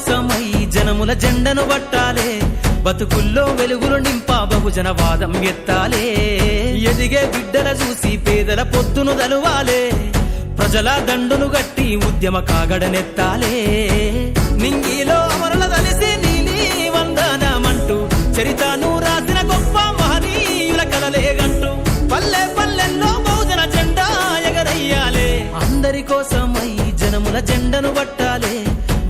కోసమై జనముల జెండను పట్టాలే, బతుకుల్లో వెలుగులు నింపా బహుజన వాదం ఎత్తాలే. ఎదిగే బిడ్డల చూసి పేదల పొత్తును దలువాలే, ప్రజల దండును గట్టి ఉద్యమ కాగడనెత్తాలే. నింగిలో అమరుల దలిసి నీలి వందనమంటూ చరితను రాసిన గొప్ప మహనీయుల కలలేగంటూ పల్లె పల్లెల్లో బహుజన జెండా ఎగరయ్యాలే. అందరి కోసమై జనముల జెండను పట్టాలే,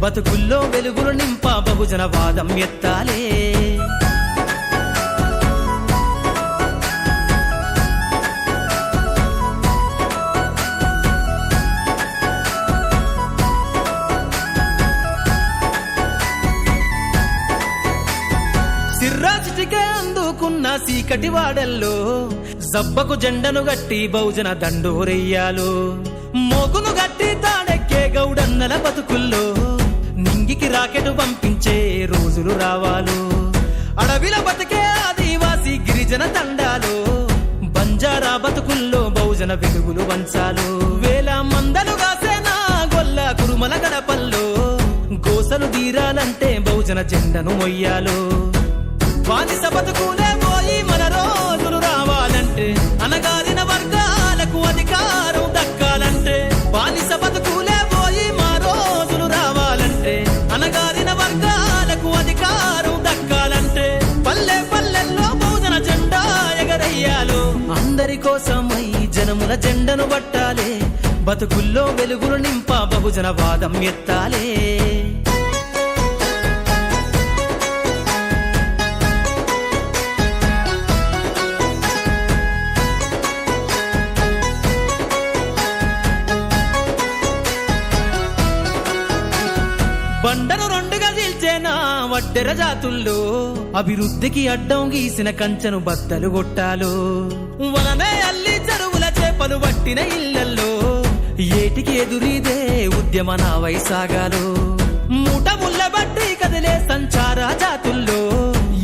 బతుకుల్లో వెలుగులు నింపా బహుజన వాదం ఎత్తాలే. సిర్రాచిటికే అందుకున్న సీకటి వాడల్లో జబ్బకు జెండను గట్టి బహుజన దండోరెయ్యాలు. మోగును గట్టి తాడెక్కే గౌడన్నల బతుకుల్లో నింగికి రాకెట్ పంపించే రోజులు రావాలు. అడవిల బతికే ఆదివాసి గిరిజన తండాలు, బంజారా బతుకుల్లో బహుజన వెలుగులు వంచాలు. వేల మందలుగా సేనా గొల్ల కురుమల గడపల్లో గోసలు తీరాలంటే బహుజన జెండను మొయ్యాలు. బానిస బతుకులే పోయి మన రోజులు రావాలంటే, అనగారిన వర్గాలకు అధికారం దక్కాలంటే. బానిస బతుకులే పోయి మా రోజులు రావాలంటే, అనగారిన వర్గాలకు అధికారం దక్కాలంటే. పల్లె పల్లెల్లో బహుజన జెండా ఎగరయ్యాలు. అందరి కోసమై జనముల జెండను పట్టాలే, బతుకుల్లో వెలుగులు నింపా బహుజన వాదం ఎత్తాలే. బండను రెండుగా చీల్చేనా వడ్డెర జాతుల్లో, అభివృద్ధికి అడ్డం గీసిన కంచెను బద్దలు కొట్టాలు. వలనే అల్లి చెరువుల చేపలు పట్టిన ఇళ్లల్లో ఏటికి ఎదురీదే ఉద్యమ నావై సాగాలు. మూట ముళ్ళ బట్టి కదిలే సంచార జాతుల్లో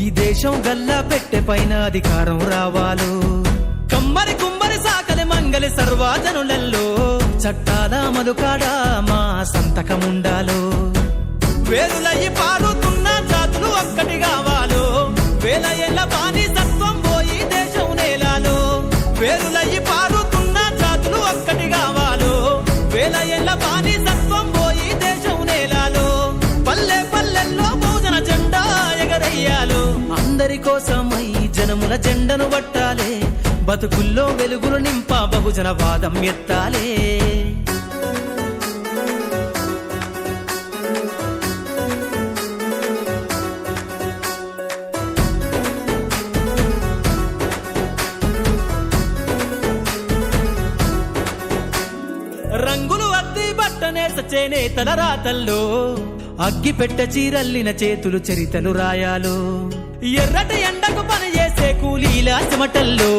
ఈ దేశం గల్లా పెట్టె పైన అధికారం రావాలు. కమ్మరి కుమ్మరి సాకలి మంగలి సర్వజనులలో చట్టాల మధుకాడ మా సంతకముండాలు. వేరులయ్యి పారుతున్న జాతులు ఒక్కటి కావాలో, వేల ఏళ్ల బానిసత్వం పోయి దేశం నేలాలో. వేరులయ్యి పారుతున్న జాతులు ఒక్కటి కావాలో, వేల ఏళ్ల బానిసత్వం పోయి దేశం నేలాలో. పల్లె పల్లెల్లో బహుజన జెండా ఎగరయ్యాలు. అందరి కోసమై జనముల జెండను పట్టాలే, బతుకుల్లో వెలుగులు నింపా బహుజన వాదం ఎత్తాలే. రంగులు అద్ది బట్టనే సచేనే తల రాతల్లో, అగ్గి పెట్ట చీరల్లిన చేతులు చరితలు రాయాలు. ఎర్రటి ఎండకు పని చేసే కూలీల చెమటల్లో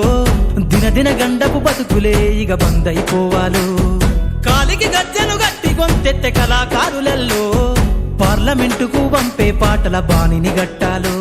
దినదిన గండపు బతుకులే ఇక బందైపోవాలు. కాలికి గజ్జను గట్టి గొంతెత్తె కళాకారులలో పార్లమెంటుకు పంపే పాటల బాణిని గట్టాలు.